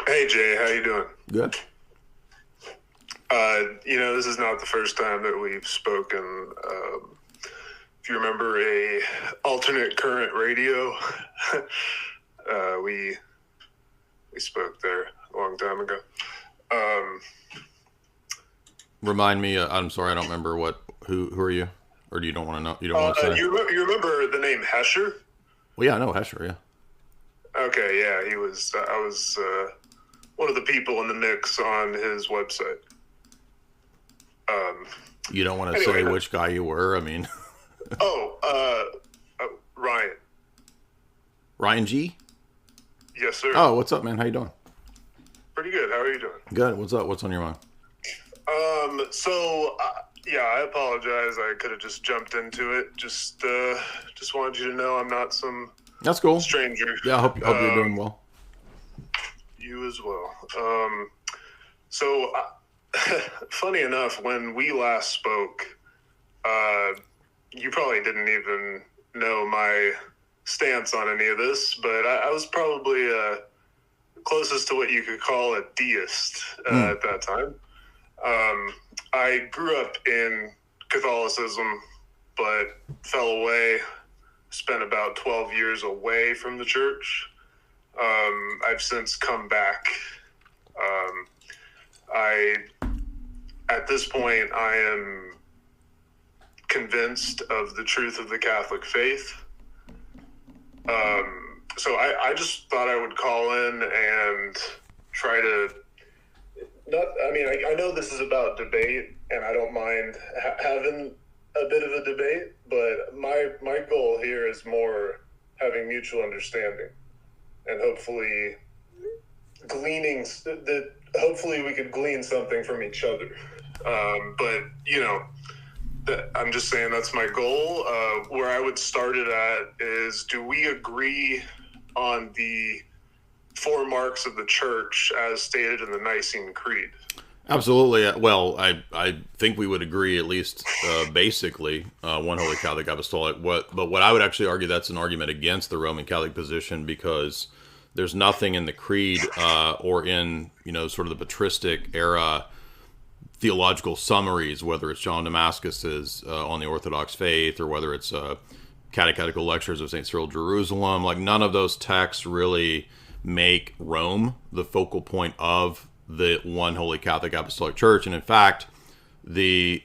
Hey Jay, how you doing? Good. This is not the first time that we've spoken. If you remember a alternate current radio, we spoke there a long time ago. Remind me. I'm sorry, I don't remember Who are you? Or do you don't want to know? You don't want to say? You remember the name Hesher? Well, yeah, I know Hesher. Yeah. Okay, yeah, he was. I was one of the people in the mix on his website. You don't want to Anyway, say which guy you were. I mean, Ryan. Ryan G. Yes, sir. Oh, what's up, man? How you doing? Pretty good. How are you doing? Good. What's up? What's on your mind? I apologize. I could have just jumped into it. Just wanted you to know I'm not some That's cool. stranger. Yeah, I hope you're doing well. You as well. Funny enough, when we last spoke, you probably didn't even know my stance on any of this, but I was probably closest to what you could call a deist at that time. I grew up in Catholicism, but fell away, spent about 12 years away from the church. I've since come back. At this point, I am convinced of the truth of the Catholic faith. So I just thought I would call in and try to I know this is about debate, and I don't mind having a bit of a debate, but my goal here is more having mutual understanding, and hopefully hopefully we could glean something from each other. I'm just saying that's my goal. Where I would start it at is, do we agree on the 4 marks of the church as stated in the Nicene Creed? Absolutely. Well, I think we would agree, at least basically, one Holy Catholic Apostolic. But what I would actually argue, that's an argument against the Roman Catholic position, because there's nothing in the creed or in sort of the patristic era theological summaries, whether it's John Damascus's on the Orthodox faith, or whether it's catechetical lectures of St. Cyril of Jerusalem. Like, none of those texts really make Rome the focal point of the one Holy Catholic Apostolic Church. And in fact, the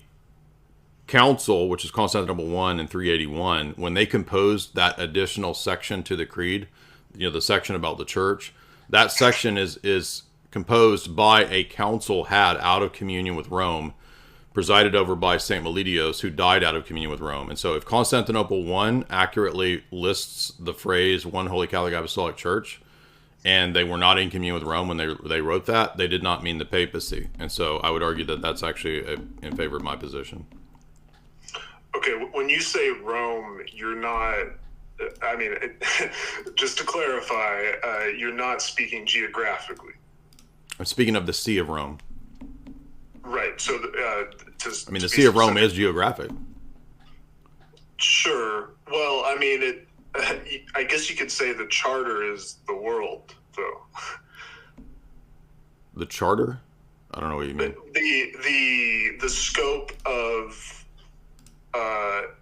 council, which is Constantinople I in 381, when they composed that additional section to the creed, the section about the church, that section is composed by a council had out of communion with Rome, presided over by St. Melitios, who died out of communion with Rome. And so if Constantinople I accurately lists the phrase one Holy Catholic Apostolic Church, and they were not in communion with Rome when they wrote that, they did not mean the papacy. And so I would argue that that's actually in favor of my position. Okay, when you say Rome, you're not, just to clarify, you're not speaking geographically. I'm speaking of the See of Rome. Right, so the See of Rome is geographic. Sure. Well, I guess you could say the charter is the world, though. The charter? I don't know what you mean. The scope of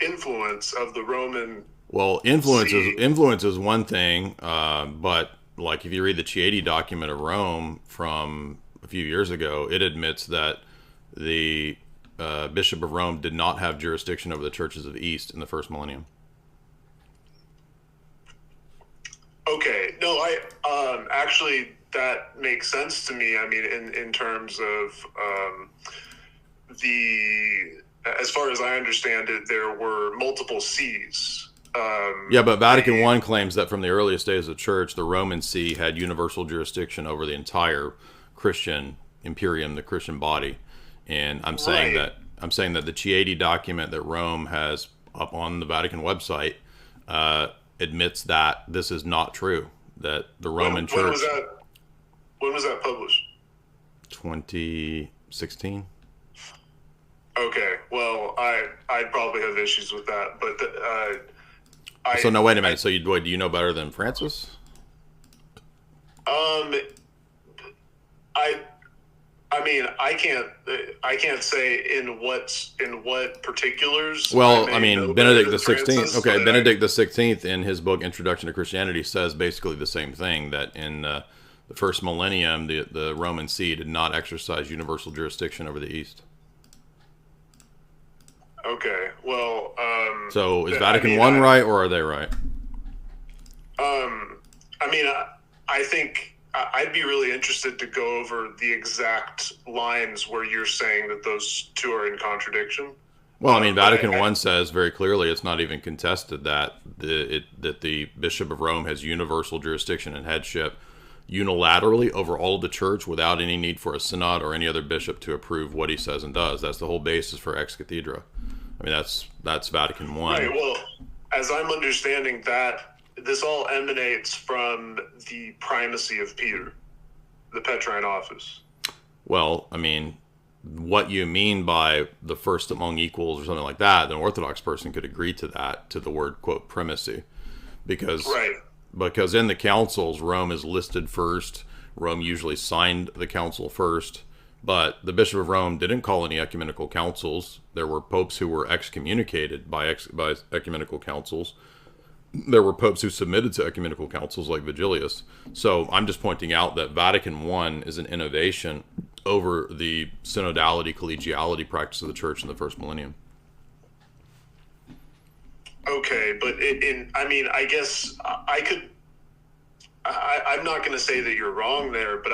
influence of the Roman. Well, influence is one thing, but like if you read the Chieti document of Rome from a few years ago, it admits that the Bishop of Rome did not have jurisdiction over the churches of the East in the first millennium. Okay, no, actually that makes sense to me. In terms of as far as I understand it, there were multiple sees. But Vatican I claims that from the earliest days of the church, the Roman See had universal jurisdiction over the entire Christian imperium, the Christian body. And I'm saying that the Chieti document that Rome has up on the Vatican website admits that this is not true. That the Roman Church. When was that published? 2016. Okay, well, I'd probably have issues with that, but so no, wait a minute. So do you know better than Francis? I I mean, I can't say in what particulars I Well, I may mean, know better Benedict than the 16th. Francis, Okay, but Benedict the 16th in his book Introduction to Christianity says basically the same thing, that in the first millennium, the Roman See did not exercise universal jurisdiction over the East. okay. Well, So is I Vatican mean, One right, or are they right? I mean, I think I'd be really interested to go over the exact lines where you're saying that those two are in contradiction. Well, I mean, But Vatican One says very clearly, it's not even contested, that the Bishop of Rome has universal jurisdiction and headship unilaterally over all of the church without any need for a synod or any other bishop to approve what he says and does. That's the whole basis for ex cathedra. I mean, that's Vatican One. right. Well, as I'm understanding that, this all emanates from the primacy of Peter, the Petrine office. Well, I mean, what you mean by the first among equals or something like that, an Orthodox person could agree to that, to the word, quote, primacy. Because Right. because in the councils, Rome is listed first. Rome usually signed the council first, but the Bishop of Rome didn't call any ecumenical councils. There were popes who were excommunicated by ecumenical councils. There were popes who submitted to ecumenical councils like Vigilius. So I'm just pointing out that Vatican I is an innovation over the synodality, collegiality practice of the church in the first millennium. Okay, but I mean, I guess I could. I'm not going to say that you're wrong there, but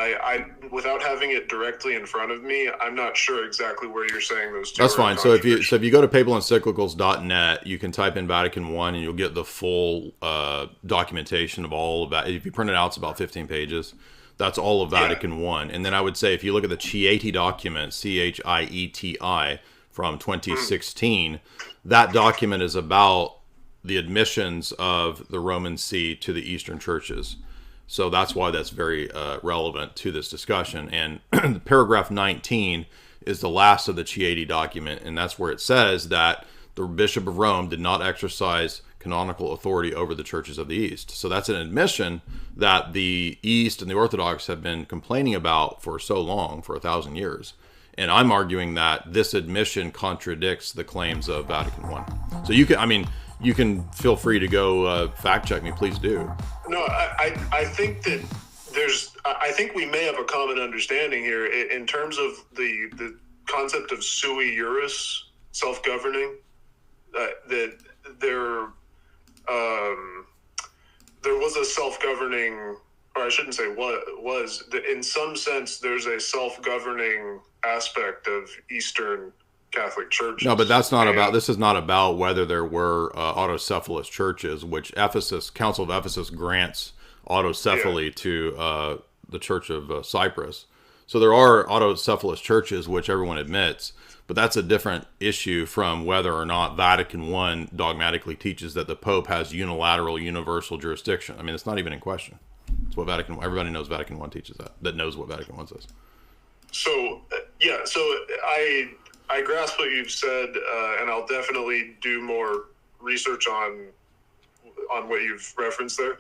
without having it directly in front of me, I'm not sure exactly where you're saying those two. That's are in fine. So if contradiction. you go to papalencyclicals.net, you can type in Vatican I, and you'll get the full documentation of all of that. If you print it out, it's about 15 pages. That's all of Vatican I. And then I would say, if you look at the Chieti document, Chieti, from 2016, that document is about the admissions of the Roman See to the Eastern churches. So that's why that's very relevant to this discussion. And paragraph 19 is the last of the Chieti document, and that's where it says that the Bishop of Rome did not exercise canonical authority over the churches of the East. So that's an admission that the East and the Orthodox have been complaining about for so long, for 1,000 years. And I'm arguing that this admission contradicts the claims of Vatican I. So you can feel free to go fact check me, please do. No, I think that I think we may have a common understanding here in terms of the concept of sui juris, self-governing. That there was a self-governing, or I shouldn't say what was. In some sense, there's a self-governing aspect of Eastern Catholic churches. No, but that's not about. This is not about whether there were autocephalous churches, which Council of Ephesus grants autocephaly to the Church of Cyprus. So there are autocephalous churches, which everyone admits, but that's a different issue from whether or not Vatican I dogmatically teaches that the Pope has unilateral, universal jurisdiction. I mean, it's not even in question. It's what everybody knows Vatican I teaches that knows what Vatican I says. So so I grasp what you've said, and I'll definitely do more research on what you've referenced there.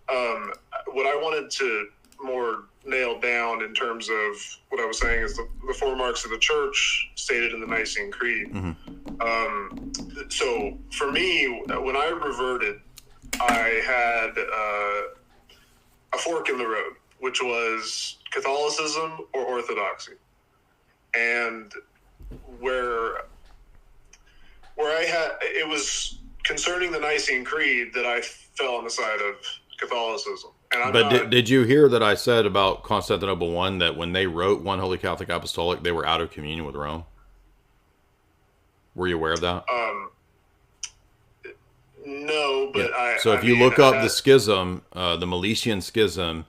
What I wanted to more nail down in terms of what I was saying is the four marks of the church stated in the Nicene Creed. Mm-hmm. So for me, when I reverted, I had a fork in the road, which was Catholicism or Orthodoxy. And where it was concerning the Nicene Creed that I fell on the side of Catholicism. And did you hear that I said about Constantinople I that when they wrote One Holy Catholic Apostolic, they were out of communion with Rome? Were you aware of that? No, but yeah. So if you look up the schism, the Meletian schism,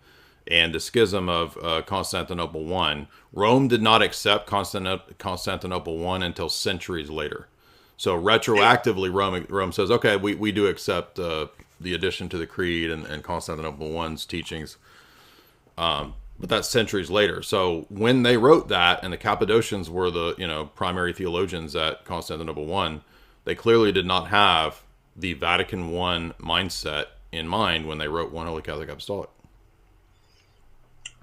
and the schism of Constantinople I, Rome did not accept Constantinople I until centuries later. So retroactively, Rome says, okay, we do accept the addition to the Creed and Constantinople I's teachings, but that's centuries later. So when they wrote that, and the Cappadocians were the primary theologians at Constantinople I, they clearly did not have the Vatican I mindset in mind when they wrote One Holy Catholic Apostolic.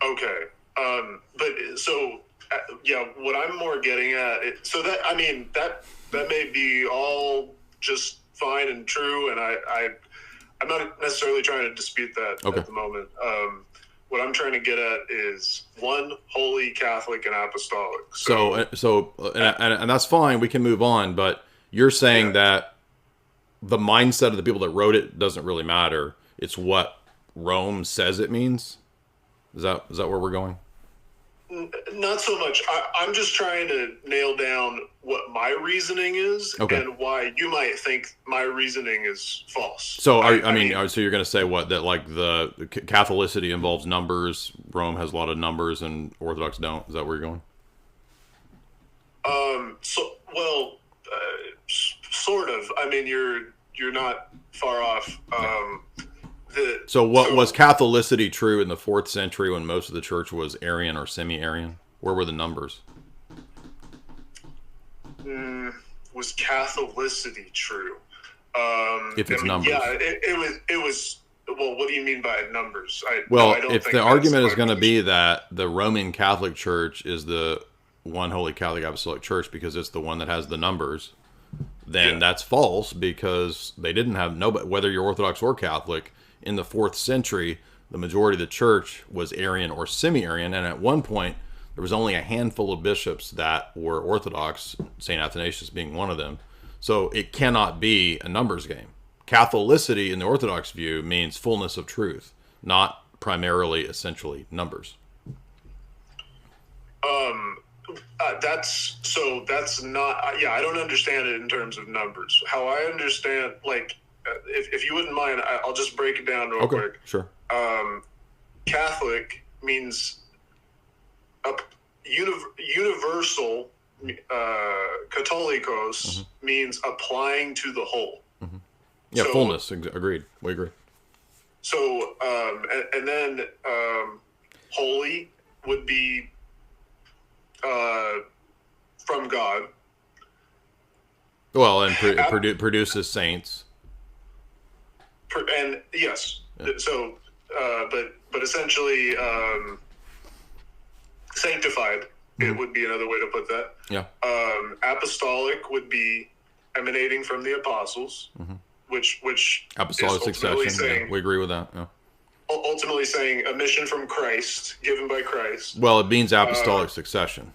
Okay. But so yeah, what I'm more getting at, so that I mean that may be all just fine and true, and I'm not necessarily trying to dispute that at the moment. What I'm trying to get at is one, holy, Catholic, and apostolic. And that's fine. We can move on, but you're saying that the mindset of the people that wrote it doesn't really matter. It's what Rome says it means. Is that where we're going? Not so much. I'm just trying to nail down what my reasoning is and why you might think my reasoning is false. So, so you're going to say what? That like the Catholicity involves numbers, Rome has a lot of numbers, and Orthodox don't. Is that where you're going? Sort of. I mean, you're not far off. Was Catholicity true in the 4th century when most of the church was Arian or semi-Arian? Where were the numbers? Was Catholicity true? If it's numbers. Yeah, it was. Well, what do you mean by numbers? If the argument is going to be that the Roman Catholic Church is the one Holy Catholic Apostolic Church because it's the one that has the numbers, then that's false, because they didn't have nobody, whether you're Orthodox or Catholic. In the 4th century, the majority of the church was Arian or semi-Arian, and at one point, there was only a handful of bishops that were Orthodox, St. Athanasius being one of them. So it cannot be a numbers game. Catholicity, in the Orthodox view, means fullness of truth, not primarily, essentially, numbers. That's not. I don't understand it in terms of numbers. How I understand, if you wouldn't mind, I'll just break it down real quick. Sure. Catholic means universal. Catholicos means applying to the whole. Yeah, so, fullness. Agreed. We agree. So, and then holy would be from God. Well, and produces saints. And yes, so but essentially sanctified. It would be another way to put that. Yeah. Apostolic would be emanating from the apostles, which apostolic succession. Saying, we agree with that. Yeah. Ultimately, saying a mission from Christ, given by Christ. Well, it means apostolic succession.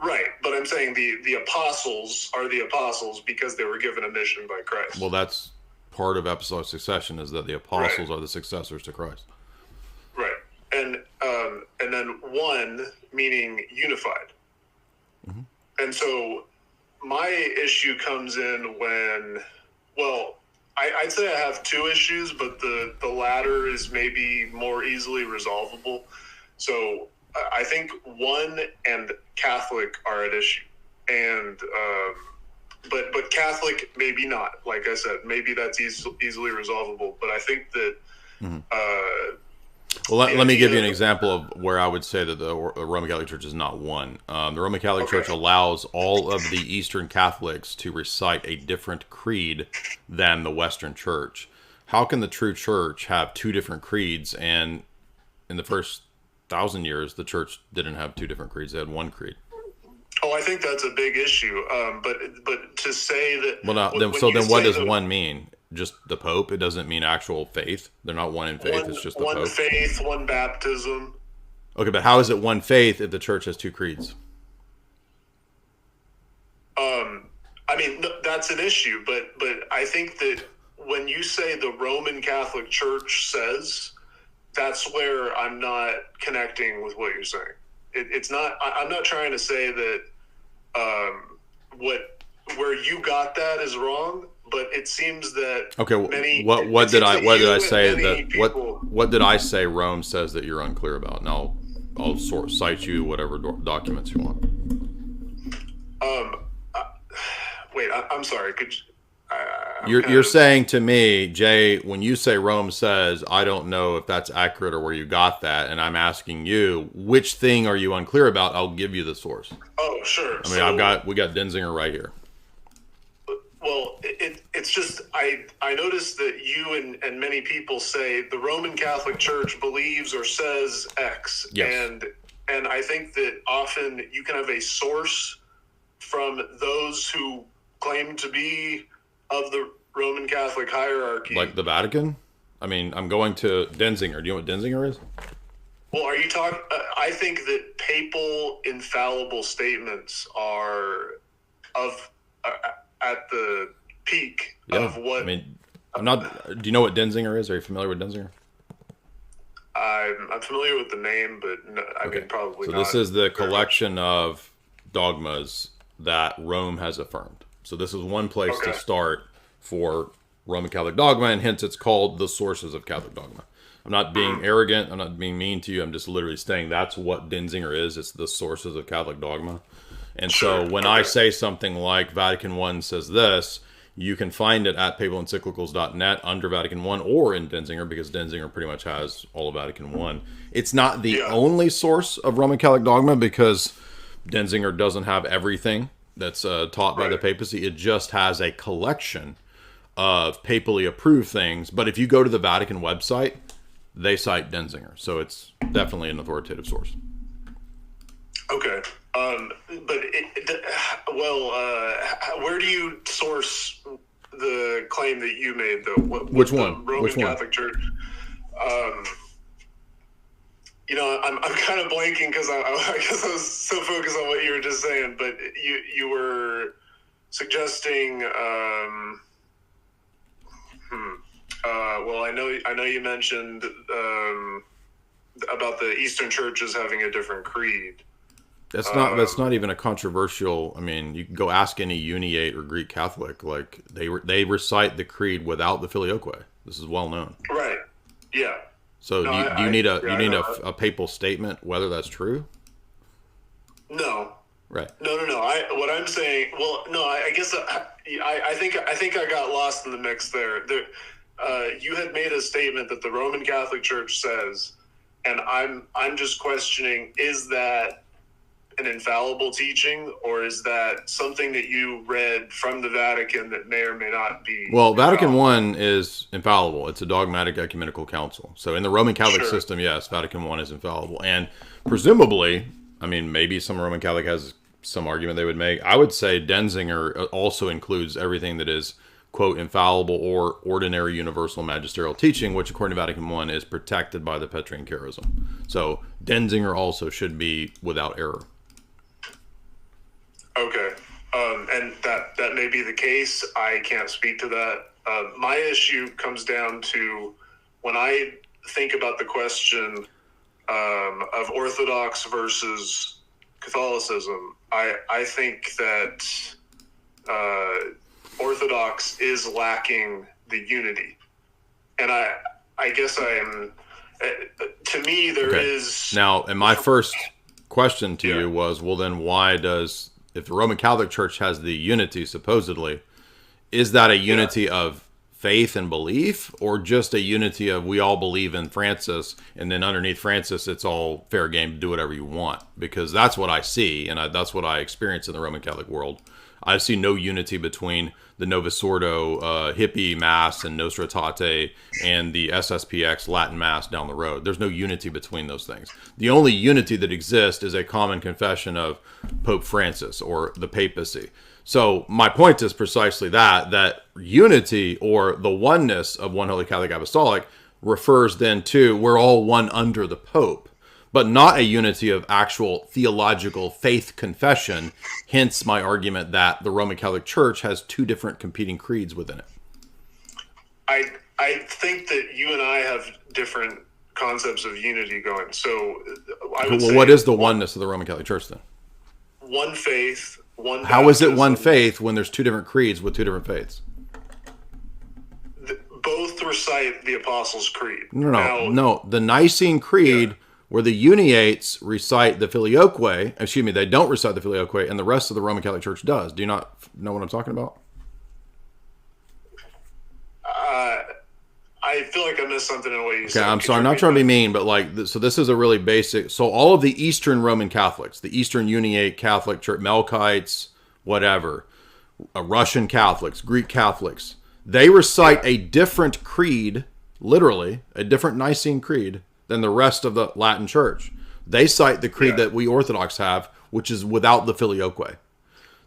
Right, but I'm saying the apostles are the apostles because they were given a mission by Christ. Well, that's part of apostolic succession, is that the apostles are the successors to Christ. Right, and then one meaning unified. And so my issue comes in when, I'd say I have two issues, but the latter is maybe more easily resolvable. So I think one and Catholic are at issue, and but Catholic maybe not. Like I said, maybe that's easily resolvable. But I think that. Let me give you an example of where I would say that the Roman Catholic Church is not one. The Roman Catholic Church allows all of the Eastern Catholics to recite a different creed than the Western Church. How can the true Church have two different creeds? And in the first 1,000 years, the Church didn't have two different creeds; they had one creed. Oh, I think that's a big issue. But to say that, then what does one mean? Just the Pope? It doesn't mean actual faith. They're not one in faith. It's just the Pope. One faith, one baptism. Okay, but how is it one faith if the Church has two creeds? I mean, that's an issue, but I think that when you say the Roman Catholic Church says, that's where I'm not connecting with what you're saying. It's not. I'm not trying to say that where you got that is wrong. But it seems that what did I say Rome says that you're unclear about? And I'll cite you whatever documents you want. I'm sorry. Could you're saying to me, Jay, when you say Rome says, I don't know if that's accurate or where you got that, and I'm asking you, which thing are you unclear about? I'll give you the source. Oh, sure. I mean, we got Denzinger right here. Well, it's it's just I noticed that you and many people say the Roman Catholic Church believes or says X, Yes. and I think that often you can have a source from those who claim to be of the Roman Catholic hierarchy. Like the Vatican? I mean, I'm going to Denzinger. Do you know what Denzinger is? Well, are you talking? I think that papal infallible statements are of at the peak of what. I mean, I'm not. Do you know what Denzinger is? Are you familiar with Denzinger? I'm familiar with the name, but no, I mean probably so not. This is the collection of dogmas that Rome has affirmed. So this is one place to start for Roman Catholic dogma, and hence it's called the sources of Catholic dogma. I'm not being arrogant. I'm not being mean to you. I'm just literally saying that's what Denzinger is. It's the sources of Catholic dogma. And so when I say something like Vatican I says this, you can find it at papalencyclicals.net under Vatican I or in Denzinger, because Denzinger pretty much has all of Vatican I. It's not the only source of Roman Catholic dogma, because Denzinger doesn't have everything that's taught by the papacy. It just has a collection of papally approved things. But if you go to the Vatican website, they cite Denzinger. So it's definitely an authoritative source. Okay. Where do you source the claim that you made, though? Which one? Roman Catholic Church. I'm kind of blanking because I guess I was so focused on what you were just saying. But you were suggesting. Well, I know you mentioned about the Eastern churches having a different creed. That's not even a controversial. I mean, you can go ask any Uniate or Greek Catholic. Like they recite the creed without the filioque. This is well known. Right. Yeah. So do you need a papal statement whether that's true? No. Right. No. What I'm saying. Well, no. I guess I think I got lost in the mix there. You had made a statement that the Roman Catholic Church says, and I'm just questioning: is that an infallible teaching, or is that something that you read from the Vatican that may or may not be? Well, Vatican I is infallible. It's a dogmatic ecumenical council. So in the Roman Catholic system, yes, Vatican I is infallible. And presumably, I mean, maybe some Roman Catholic has some argument they would make. I would say Denzinger also includes everything that is, quote, infallible or ordinary universal magisterial teaching, which according to Vatican I is protected by the Petrine charism. So Denzinger also should be without error. Okay. And that may be the case. I can't speak to that. My issue comes down to when I think about the question of Orthodox versus Catholicism, I think that Orthodox is lacking the unity. And I guess to me, there is... Now, and my first question to you was, well, then why if the Roman Catholic Church has the unity, supposedly, is that a unity of faith and belief, or just a unity of we all believe in Francis, and then underneath Francis, it's all fair game to do whatever you want? Because that's what I see, and that's what I experience in the Roman Catholic world. I see no unity between the Novus Ordo hippie mass and Nostra Aetate and the SSPX Latin mass down the road. There's no unity between those things. The only unity that exists is a common confession of Pope Francis or the papacy. So my point is precisely that unity, or the oneness of one Holy Catholic Apostolic, refers then to we're all one under the Pope, but not a unity of actual theological faith confession. Hence my argument that the Roman Catholic Church has two different competing creeds within it. I think that you and I have different concepts of unity going. So I would say, what is the oneness of the Roman Catholic Church then? One faith, one How is it one faith when there's two different creeds with two different faiths? Both recite the Apostles' Creed. No. The Nicene Creed, where the Uniates recite the Filioque, they don't recite the Filioque, and the rest of the Roman Catholic Church does. Do you not know what I'm talking about? I feel like I missed something in what you said. Okay, I'm sorry. I'm not trying to be mean, but so this is a really basic. So all of the Eastern Roman Catholics, the Eastern Uniate Catholic Church, Melkites, whatever, Russian Catholics, Greek Catholics, They recite a different creed, literally, a different Nicene creed than the rest of the Latin Church. They cite the creed that we Orthodox have, which is without the filioque.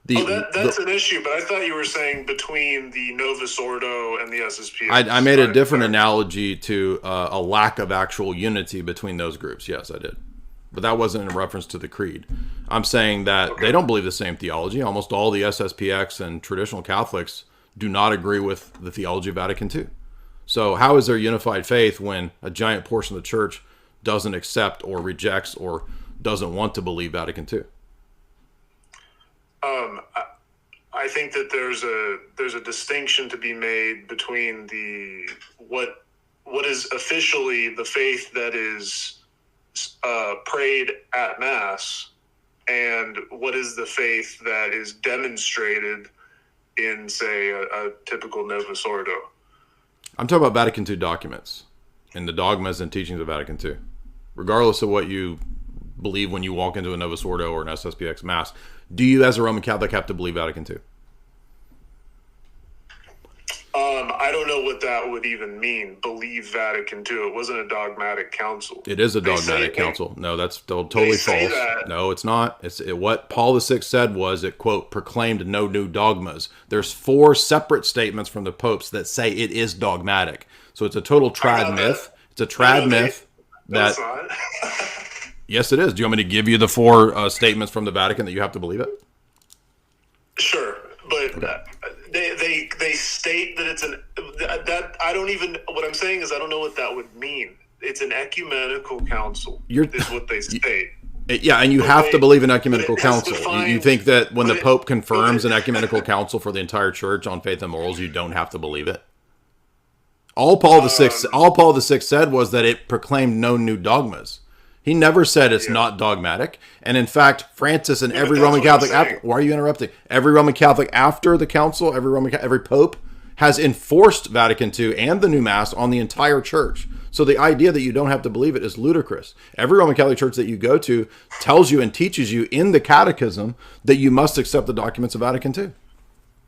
That's an issue, but I thought you were saying between the Novus Ordo and the SSPX. I made a different analogy to a lack of actual unity between those groups. Yes, I did. But that wasn't in reference to the creed. I'm saying that they don't believe the same theology. Almost all the SSPX and traditional Catholics do not agree with the theology of Vatican II. So how is there unified faith when a giant portion of the church doesn't accept or rejects or doesn't want to believe Vatican II? I think that there's a distinction to be made between what is officially the faith that is prayed at Mass and what is the faith that is demonstrated in, say, a typical Novus Ordo. I'm talking about Vatican II documents and the dogmas and teachings of Vatican II. Regardless of what you believe when you walk into a Novus Ordo or an SSPX Mass, do you as a Roman Catholic have to believe Vatican II? I don't know what that would even mean, believe Vatican II. It wasn't a dogmatic council. It is a dogmatic council. No, that's totally false. No, it's not. What Paul VI said was it, quote, proclaimed no new dogmas. There's 4 separate statements from the popes that say it is dogmatic. So it's a total trad myth. It's a trad myth. That yes, it is. Do you want me to give you the 4 statements from the Vatican that you have to believe it? Sure, but they state that it's that I don't even. What I'm saying is I don't know what that would mean. It's an ecumenical council. Is what they state. Yeah, and you have to believe in ecumenical council. You think that when the Pope confirms an ecumenical council for the entire church on faith and morals, you don't have to believe it? All Paul VI said was that it proclaimed no new dogmas. He never said it's not dogmatic. And in fact, Francis and every Roman Catholic, why are you interrupting? Every Roman Catholic after the council, every Pope has enforced Vatican II and the new Mass on the entire church. So the idea that you don't have to believe it is ludicrous. Every Roman Catholic church that you go to tells you and teaches you in the Catechism that you must accept the documents of Vatican II.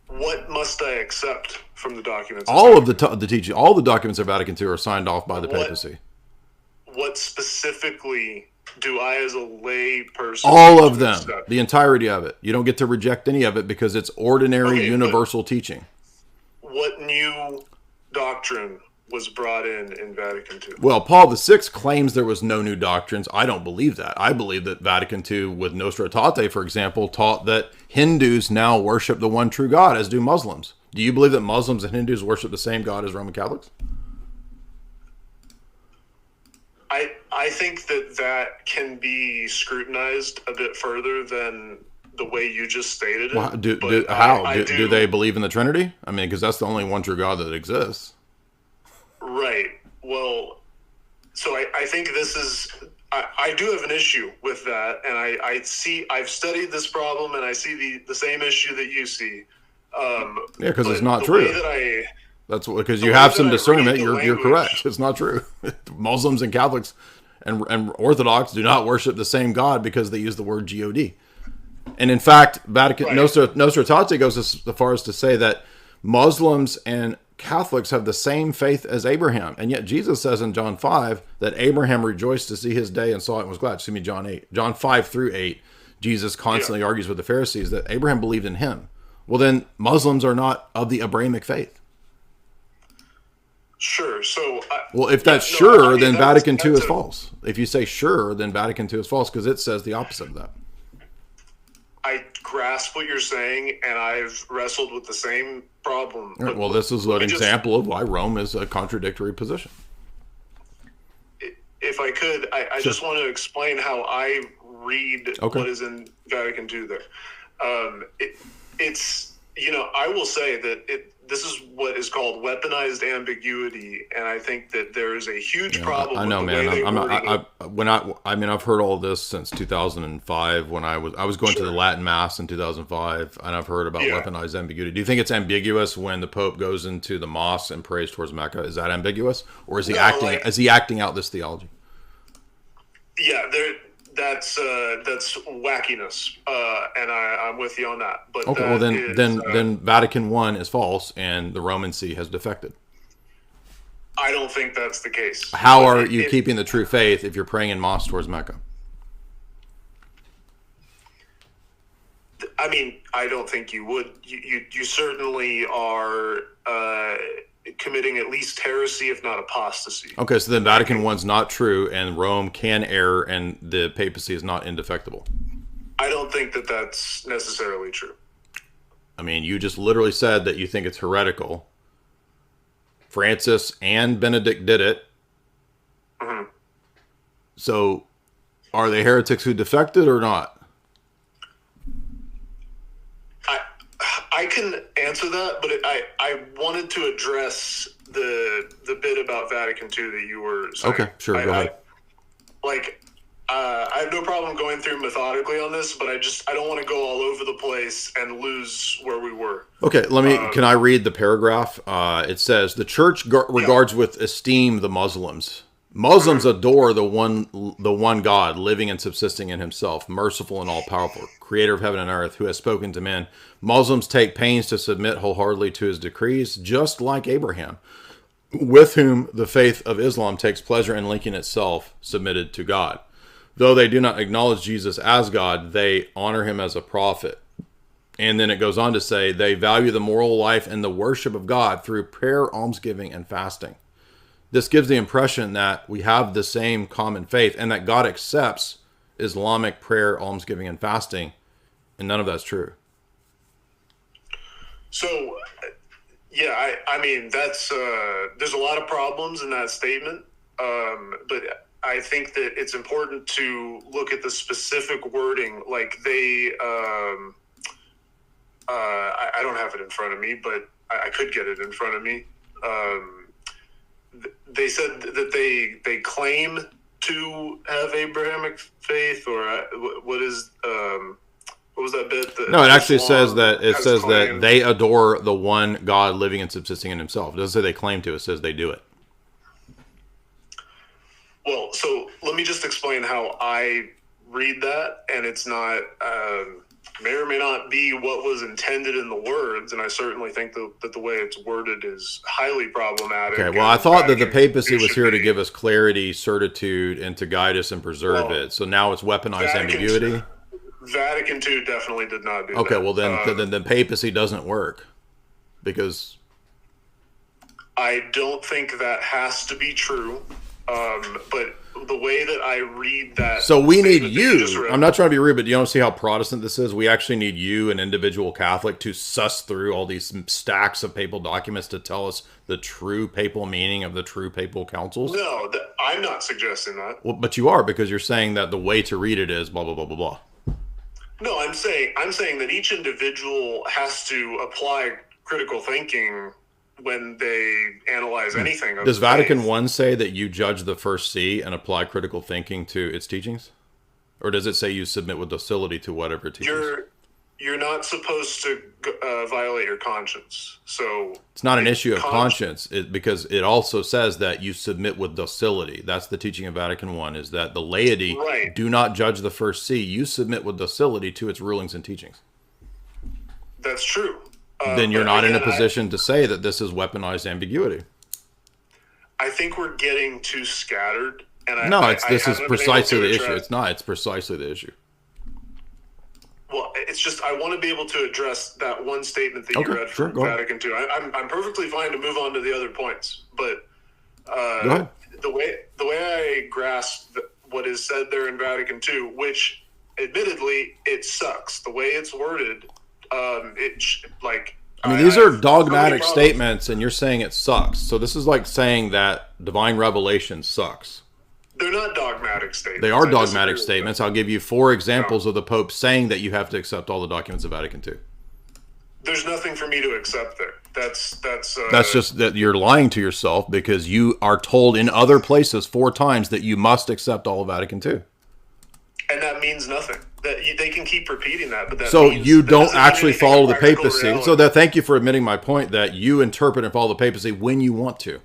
What must I accept from the documents? All of the teaching, all the documents of Vatican II are signed off by the papacy. What specifically do I, as a lay person, all of them, accept? The entirety of it. You don't get to reject any of it because it's ordinary, universal teaching. What new doctrine was brought in Vatican II? Well, Paul VI claims there was no new doctrines. I don't believe that. I believe that Vatican II, with Nostra Aetate, for example, taught that Hindus now worship the one true God, as do Muslims. Do you believe that Muslims and Hindus worship the same God as Roman Catholics? I think that can be scrutinized a bit further than the way you just stated it. Well, do they believe in the Trinity? I mean, because that's the only one true God that exists. Right. Well, so I think this is... I do have an issue with that, and I've studied this problem, and I see the same issue that you see. Because it's not true. That's because you have some discernment. You're correct. It's not true. Muslims and Catholics and Orthodox do not worship the same God because they use the word God. And in fact, Vatican Nostra Aetate goes as far as to say that Muslims and Catholics have the same faith as Abraham. And yet Jesus says in John 5 that Abraham rejoiced to see his day and saw it and was glad. Excuse me, John 8. John 5-8, Jesus constantly argues with the Pharisees that Abraham believed in him. Well, then Muslims are not of the Abrahamic faith. Sure. So, if that's true, then Vatican II is false. If you say sure, then Vatican II is false because it says the opposite of that. I grasp what you're saying, and I've wrestled with the same problem. Right, well, this is an example of why Rome is a contradictory position. If I could, I just want to explain how I read what is in Vatican II there. It's, I will say that this is what is called weaponized ambiguity, and I think that there is a huge problem. I know, man. I've heard all this since 2005 when I was going to the Latin Mass in 2005, and I've heard about weaponized ambiguity. Do you think it's ambiguous when the Pope goes into the mosque and prays towards Mecca? Is that ambiguous, or is he acting out this theology? Yeah, That's wackiness, and I'm with you on that. But Okay, well then Vatican I is false, and the Roman See has defected. I don't think that's the case. How are you keeping the true faith if you're praying in mosque towards Mecca? I mean, I don't think you would. You certainly are committing at least heresy, if not apostasy. Okay, so then Vatican I's not true, and Rome can err, and the papacy is not indefectible. I don't think that that's necessarily true. I mean, you just literally said that you think it's heretical. Francis and Benedict did it. Mm-hmm. So, are they heretics who defected or not? I can answer that, but I wanted to address the bit about Vatican II that you were saying. Okay, sure, go ahead. I have no problem going through methodically on this, but I don't want to go all over the place and lose where we were. Okay, can I read the paragraph? It says, the church regards with esteem the Muslims. Muslims adore the one God, living and subsisting in himself, merciful and all-powerful, creator of heaven and earth, who has spoken to men. Muslims take pains to submit wholeheartedly to his decrees, just like Abraham, with whom the faith of Islam takes pleasure in linking itself submitted to God. Though they do not acknowledge Jesus as God, they honor him as a prophet. And then it goes on to say, they value the moral life and the worship of God through prayer, almsgiving, and fasting. This gives the impression that we have the same common faith and that God accepts Islamic prayer, almsgiving, and fasting, and none of that's true. So, yeah, I mean, that's there's a lot of problems in that statement, but I think that it's important to look at the specific wording. Like I don't have it in front of me, but I could get it in front of me. They said that they claim to have Abrahamic faith, or what was that bit? No, it actually says that they adore the one God living and subsisting in himself. It doesn't say they claim to, it says they do it. Well, so let me just explain how I read that, and it's not may or may not be what was intended in the words, and I certainly think that the way it's worded is highly problematic. Okay, well, I thought that the papacy was here to give us clarity, certitude, and to guide us and preserve it. So now it's weaponized ambiguity? Vatican II definitely did not do that. Okay, well, then the papacy doesn't work, because... I don't think that has to be true. But the way that I read that... So we need you. I'm not trying to be rude, but you don't see how Protestant this is? We actually need you, an individual Catholic, to suss through all these stacks of papal documents to tell us the true papal meaning of the true papal councils? No, I'm not suggesting that. Well, but you are, because you're saying that the way to read it is blah, blah, blah, blah, blah. No, I'm saying that each individual has to apply critical thinking when they analyze anything. Does Vatican I say that you judge the first see and apply critical thinking to its teachings? Or does it say you submit with docility to whatever it teaches? You're not supposed to violate your conscience. So it's not an issue of conscience, because it also says that you submit with docility. That's the teaching of Vatican I, is that the laity do not judge the first see. You submit with docility to its rulings and teachings. That's true. Then you're not in a position to say that this is weaponized ambiguity. I think we're getting too scattered. And this is precisely the issue. It's not. It's precisely the issue. Well, it's just I want to be able to address that one statement that you read from Vatican II. I'm perfectly fine to move on to the other points, but the way I grasp what is said there in Vatican II, which admittedly it sucks. The way it's worded. These are dogmatic statements, and you're saying it sucks. So this is like saying that divine revelation sucks. They're not dogmatic statements. They are dogmatic statements. I'll give you 4 examples of the Pope saying that you have to accept all the documents of Vatican II. There's nothing for me to accept there. That's just that you're lying to yourself, because you are told in other places 4 times that you must accept all of Vatican II. And that means nothing. They can keep repeating that, but you don't actually follow the papacy. Reality. So thank you for admitting my point that you interpret and follow the papacy when you want to.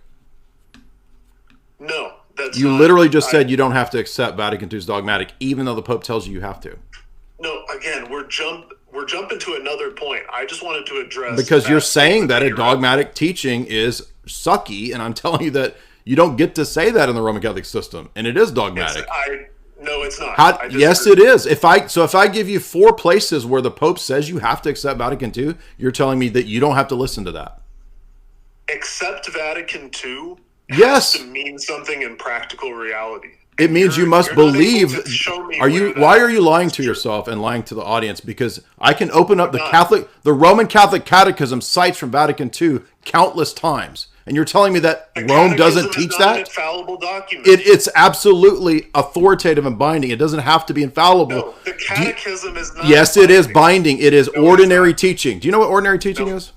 No, That's You not, literally just said you don't have to accept Vatican II's dogmatic, even though the Pope tells you have to. No, again, we're jumping to another point. I just wanted to address Because you're saying that a you're dogmatic teaching is sucky, and I'm telling you that you don't get to say that in the Roman Catholic system, and it is dogmatic. No, it's not. Yes, it is. If I give you 4 places where the Pope says you have to accept Vatican II, you're telling me that you don't have to listen to that. Accept Vatican II Yes. has to mean something in practical reality. It means you must believe. Why are you lying to true. yourself and lying to the audience? Because I can open up the Roman Catholic Catechism cites from Vatican II countless times. And you're telling me that Rome doesn't teach that? An infallible document. It's absolutely authoritative and binding. It doesn't have to be infallible. No, the Catechism is not. Yes, binding. it is binding. It is ordinary teaching. Do you know what ordinary teaching is?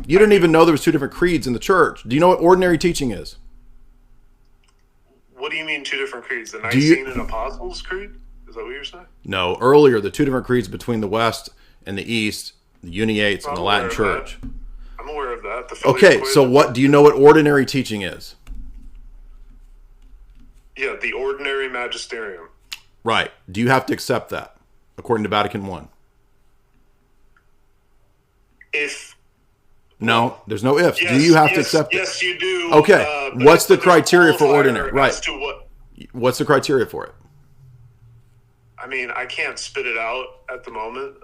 You didn't even know there was 2 different creeds in the church. Do you know what ordinary teaching is? What do you mean 2 different creeds? The Nicene and Apostles' Creed? Is that what you're saying? No, earlier, the 2 different creeds between the West and the East, the Uniates and the Latin Church. I'm aware of that. Okay, so do you know what ordinary teaching is? Yeah, the ordinary magisterium. Right. Do you have to accept that, according to Vatican I? No, there's no ifs. Yes, do you have to accept it? Yes, you do. Okay, what's the criteria for ordinary? Right. To what's the criteria for it? I mean, I can't spit it out at the moment.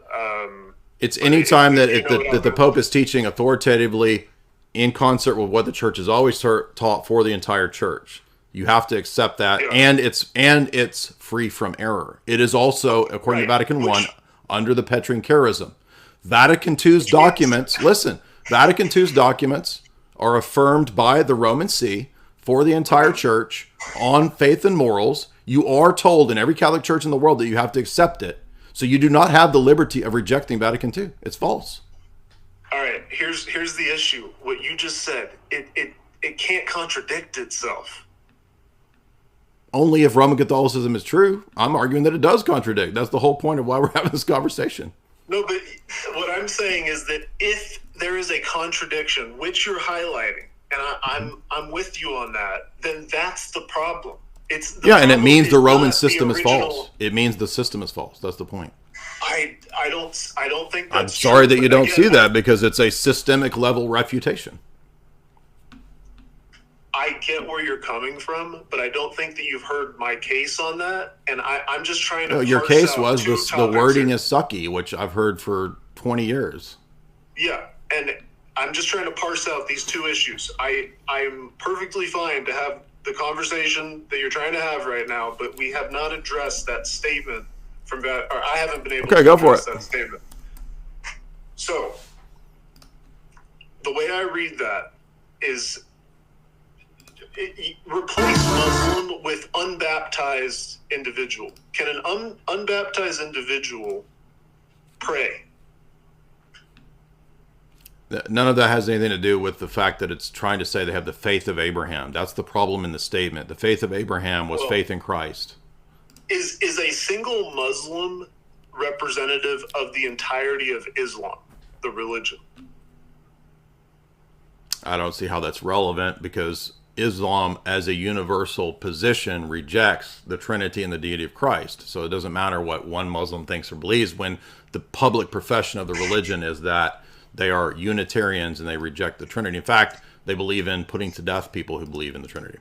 It's any time that the Pope is teaching authoritatively in concert with what the Church has always taught for the entire Church. You have to accept that, and it's free from error. It is also, according to Vatican I, under the Petrine Charism. Vatican II's documents, listen, Vatican II's documents are affirmed by the Roman See for the entire Church on faith and morals. You are told in every Catholic church in the world that you have to accept it. So you do not have the liberty of rejecting Vatican II. It's false. All right, here's the issue. What you just said, it can't contradict itself. Only if Roman Catholicism is true. I'm arguing that it does contradict. That's the whole point of why we're having this conversation. No, but what I'm saying is that if there is a contradiction, which you're highlighting, and I'm with you on that, then that's the problem. And it means the Roman system is false. It means the system is false. That's the point. I don't think that's I'm sorry true, that you don't see that, because it's a systemic level refutation. I get where you're coming from, but I don't think that you've heard my case on that. And I'm just trying to. Your case was the wording is sucky, which I've heard for 20 years. Yeah, and I'm just trying to parse out these 2 issues. I'm perfectly fine to have the conversation that you're trying to have right now, but we have not addressed that statement from that, or I haven't been able to address that statement. So, the way I read that is replace Muslim with unbaptized individual. Can an unbaptized individual pray? None of that has anything to do with the fact that it's trying to say they have the faith of Abraham. That's the problem in the statement. The faith of Abraham was faith in Christ. Is a single Muslim representative of the entirety of Islam, the religion? I don't see how that's relevant, because Islam as a universal position rejects the Trinity and the deity of Christ. So it doesn't matter what one Muslim thinks or believes when the public profession of the religion is that they are Unitarians and they reject the Trinity. In fact, they believe in putting to death people who believe in the Trinity.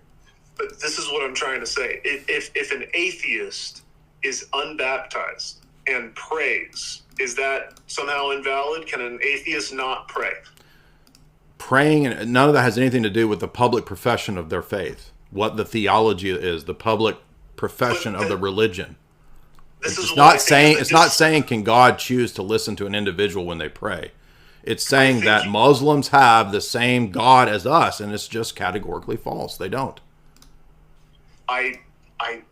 But this is what I'm trying to say. If an atheist is unbaptized and prays, is that somehow invalid? Can an atheist not pray? Praying, and none of that has anything to do with the public profession of their faith. What the theology is, the public profession of the religion. It's not saying can God choose to listen to an individual when they pray. It's saying that Muslims have the same God as us, and it's just categorically false. They don't. I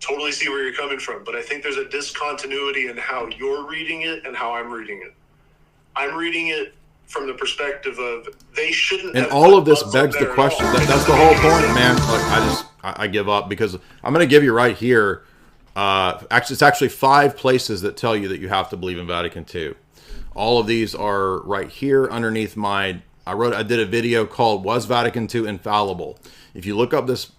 totally see where you're coming from, but I think there's a discontinuity in how you're reading it and how I'm reading it. I'm reading it from the perspective of they shouldn't. And all of this begs the question. That's the whole point, man. Like I give up, because I'm going to give you right here. It's actually 5 places that tell you that you have to believe in Vatican II. All of these are right here underneath I did a video called "Was Vatican II Infallible?" If you look up this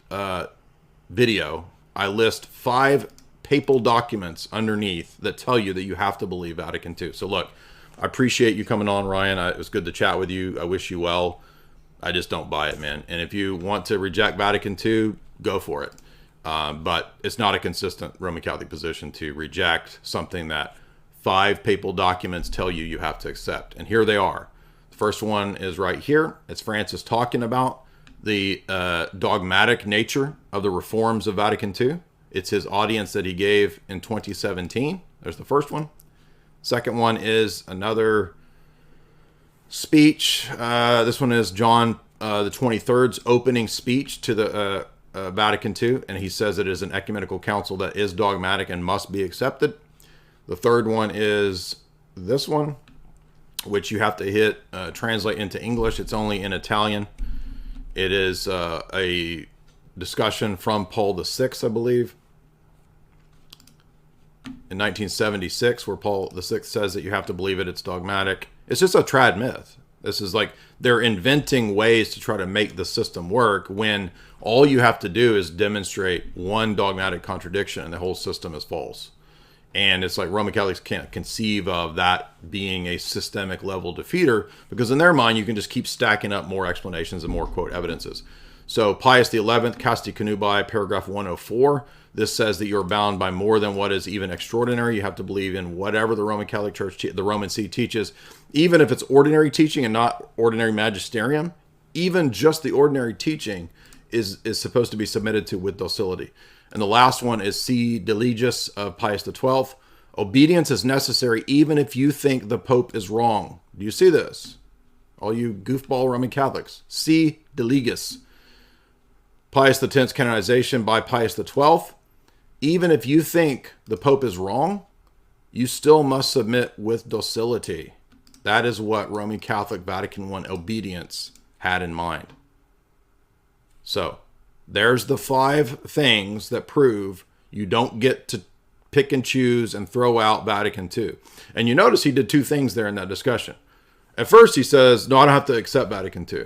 video, I list 5 papal documents underneath that tell you that you have to believe Vatican II. So look, I appreciate you coming on, Ryan. It was good to chat with you. I wish you well. I just don't buy it, man. And if you want to reject Vatican II, go for it. But it's not a consistent Roman Catholic position to reject something that 5 papal documents tell you you have to accept. And here they are. The first one is right here. It's Francis talking about the dogmatic nature of the reforms of Vatican II. It's his audience that he gave in 2017. There's the first one. Second one is another speech. This one is John the 23rd's opening speech to the Vatican II, and he says it is an ecumenical council that is dogmatic and must be accepted. The third one is this one, which you have to hit translate into English. It's only in Italian. It is a discussion from Paul VI, I believe, in 1976, where Paul VI says that you have to believe it. It's dogmatic. It's just a trad myth. This is like they're inventing ways to try to make the system work when all you have to do is demonstrate one dogmatic contradiction and the whole system is false. And it's like Roman Catholics can't conceive of that being a systemic level defeater, because in their mind, you can just keep stacking up more explanations and more, quote, evidences. So Pius XI, Casti Connubii, paragraph 104, this says that you're bound by more than what is even extraordinary. You have to believe in whatever the Roman Catholic Church, the Roman See teaches, even if it's ordinary teaching and not ordinary magisterium. Even just the ordinary teaching is supposed to be submitted to with docility. And the last one is Si Diligus of Pius XII. Obedience is necessary even if you think the Pope is wrong. Do you see this? All you goofball Roman Catholics. Si Diligus. Pius X's canonization by Pius XII. Even if you think the Pope is wrong, you still must submit with docility. That is what Roman Catholic Vatican I obedience had in mind. So, there's the 5 things that prove you don't get to pick and choose and throw out Vatican II. And you notice he did 2 things there in that discussion. At first he says, no, I don't have to accept Vatican II.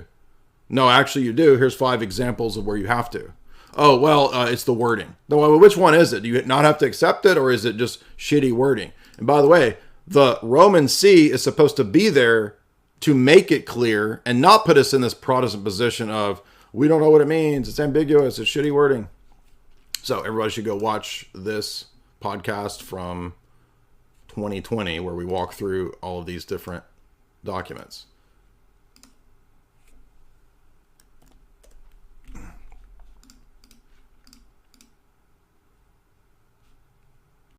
No, actually you do. Here's 5 examples of where you have to. Oh, well, it's the wording. Well, which one is it? Do you not have to accept it, or is it just shitty wording? And by the way, the Roman See is supposed to be there to make it clear and not put us in this Protestant position of, we don't know what it means. It's ambiguous. It's shitty wording. So everybody should go watch this podcast from 2020 where we walk through all of these different documents.